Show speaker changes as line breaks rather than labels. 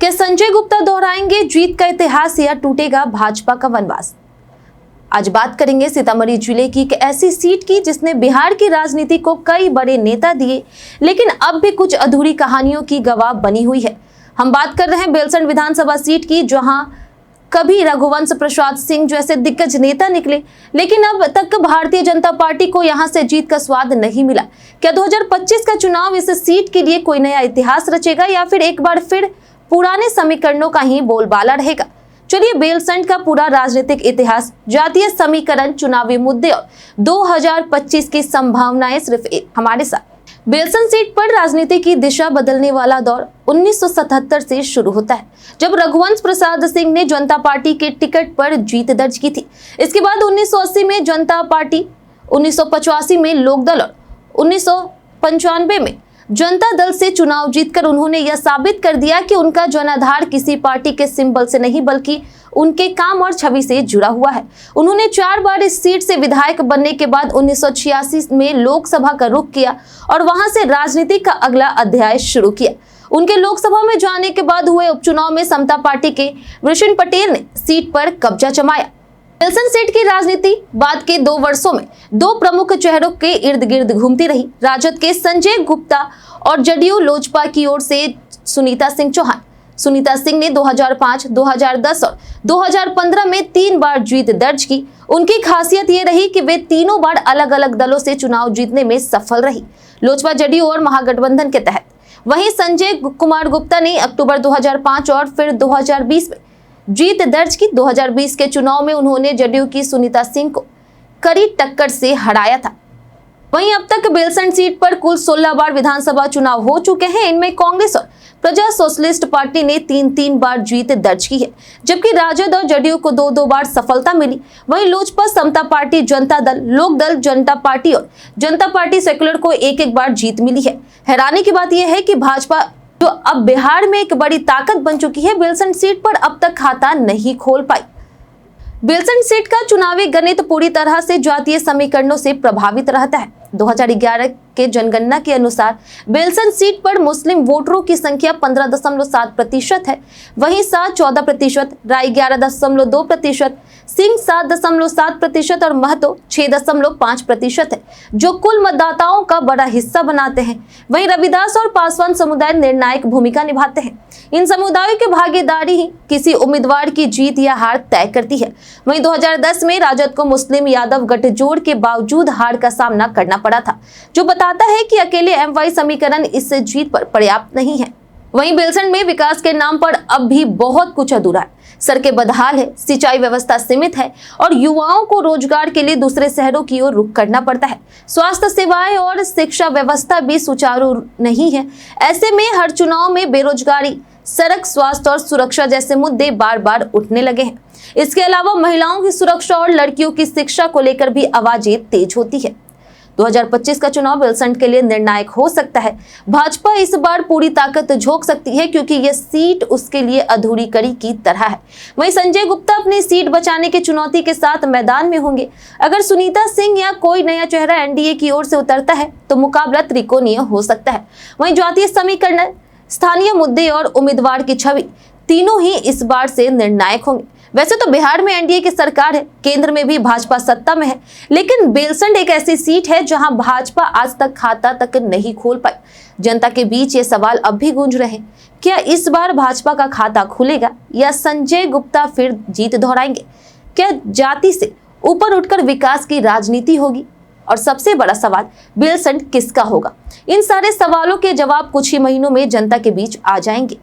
क्या संजय गुप्ता दोहराएंगे जीत का इतिहास या टूटेगा भाजपा का वनवास? आज बात करेंगे सीतामढ़ी जिले की एक ऐसी सीट की जिसने बिहार की राजनीति को कई बड़े नेता दिए, लेकिन अब भी कुछ अधूरी कहानियों की गवाह बनी हुई है। हम बात कर रहे हैं बेलसंड विधानसभा सीट की, जहां कभी रघुवंश प्रसाद सिंह जैसे दिग्गज नेता निकले, लेकिन अब तक भारतीय जनता पार्टी को यहां से जीत का स्वाद नहीं मिला। क्या 2025 का चुनाव इस सीट के लिए कोई नया इतिहास रचेगा या फिर एक बार फिर पुराने समीकरणों का ही बोलबाला रहेगा? चलिए बेलसंड का पूरा राजनीतिक इतिहास, जातीय समीकरण, चुनावी मुद्दे और 2025 की संभावनाएं सिर्फ हमारे साथ। बेलसंड सीट पर राजनीति की दिशा बदलने वाला दौर 1977 से शुरू होता है, जब रघुवंश प्रसाद सिंह ने जनता पार्टी के टिकट पर जीत दर्ज की थी। इसके बाद 1980 में जनता पार्टी, 1985 में लोकदल और 1995 में जनता दल से चुनाव जीतकर उन्होंने यह साबित कर दिया कि उनका जनाधार किसी पार्टी के सिंबल से नहीं बल्कि उनके काम और छवि से जुड़ा हुआ है। उन्होंने 4 बार इस सीट से विधायक बनने के बाद 1986 में लोकसभा का रुख किया और वहां से राजनीति का अगला अध्याय शुरू किया। उनके लोकसभा में जाने के बाद हुए उपचुनाव में समता पार्टी के वृषण पटेल ने सीट पर कब्जा जमाया। बेलसंड सीट की राजनीति बाद के 2 वर्षों में 2 प्रमुख चेहरों के इर्द गिर्द घूमती रही। राजद के संजय गुप्ता और जदयू लोजपा की ओर से सुनीता सिंह चौहान। सुनीता सिंह ने 2005, 2010 और 2015 में 3 बार जीत दर्ज की। उनकी खासियत ये रही कि वे तीनों बार अलग अलग दलों से चुनाव जीतने में सफल रही, लोजपा, जदयू और महागठबंधन के तहत। वहीं संजय कुमार गुप्ता ने अक्टूबर 2005 और फिर 2020 में जीत दर्ज की। 2020 के चुनाव में उन्होंने जदयू की सुनीता सिंह को कड़ी टक्कर से हराया था। वहीं अब तक बेलसंड सीट पर कुल 16 बार विधानसभा चुनाव हो चुके हैं। इनमें कांग्रेस और प्रजा सोशलिस्ट पार्टी ने 3-3 बार जीत दर्ज की है, जबकि राजद और जदयू को 2-2 बार सफलता मिली। वहीं लोजपा, समता पार्टी, जनता दल, लोकदल, जनता पार्टी और जनता पार्टी सेक्युलर को 1-1 बार जीत मिली है। हैरानी की बात यह है कि भाजपा, जो अब बिहार में एक बड़ी ताकत बन चुकी है, बेलसंड सीट पर अब तक खाता नहीं खोल पाई। बेलसंड सीट का चुनावी गणित पूरी तरह से जातीय समीकरणों से प्रभावित रहता है। 2011 के जनगणना के अनुसार बेलसंड सीट पर मुस्लिम वोटरों की संख्या 15.7% है, वहीं सात 14%, राय 11.2%, सिंह 7.7% और महतो 6.5% है, जो कुल मतदाताओं का बड़ा हिस्सा बनाते हैं। वहीं रविदास और पासवान समुदाय निर्णायक भूमिका निभाते हैं। इन समुदायों की भागीदारी ही किसी उम्मीदवार की जीत या हार तय करती है। वहीं 2010 में राजद को मुस्लिम यादव गठजोड़ के बावजूद हार का सामना करना पड़ा था, जो बताता है कि अकेले एमवाई समीकरण इस जीत पर पर्याप्त नहीं है। वहीं बेलसंड में विकास के नाम पर अब भी बहुत कुछ अधूरा है। सड़कें बदहाल है, सिंचाई व्यवस्था सीमित है और युवाओं को रोजगार के लिए दूसरे शहरों की ओर रुख करना पड़ता है। स्वास्थ्य सेवाएं और शिक्षा व्यवस्था भी सुचारू नहीं है। ऐसे में हर चुनाव में बेरोजगारी, सड़क, स्वास्थ्य और सुरक्षा जैसे मुद्दे बार बार उठने लगे हैं। इसके अलावा महिलाओं की सुरक्षा और लड़कियों की शिक्षा को लेकर भी आवाजें तेज होती है। 2025 का चुनाव बेलसंड के लिए निर्णायक हो सकता है। भाजपा इस बार पूरी ताकत झोंक सकती है, क्योंकि यह सीट उसके लिए अधूरी कड़ी की तरह है। वहीं संजय गुप्ता अपनी सीट बचाने की चुनौती के साथ मैदान में होंगे। अगर सुनीता सिंह या कोई नया चेहरा एनडीए की ओर से उतरता है तो मुकाबला त्रिकोणीय हो सकता है। वहीं जातीय समीकरण, स्थानीय मुद्दे और उम्मीदवार की छवि, तीनों ही इस बार से निर्णायक होंगे। वैसे तो बिहार में एनडीए की सरकार है, केंद्र में भी भाजपा सत्ता में है, लेकिन बेलसंड एक ऐसी सीट है जहां भाजपा आज तक खाता तक नहीं खोल पाई। जनता के बीच ये सवाल अब भी गूंज रहे हैं, क्या इस बार भाजपा का खाता खुलेगा या संजय गुप्ता फिर जीत दोहराएंगे? क्या जाति से ऊपर उठकर विकास की राजनीति होगी? और सबसे बड़ा सवाल, बेलसंड किसका होगा? इन सारे सवालों के जवाब कुछ ही महीनों में जनता के बीच आ जाएंगे।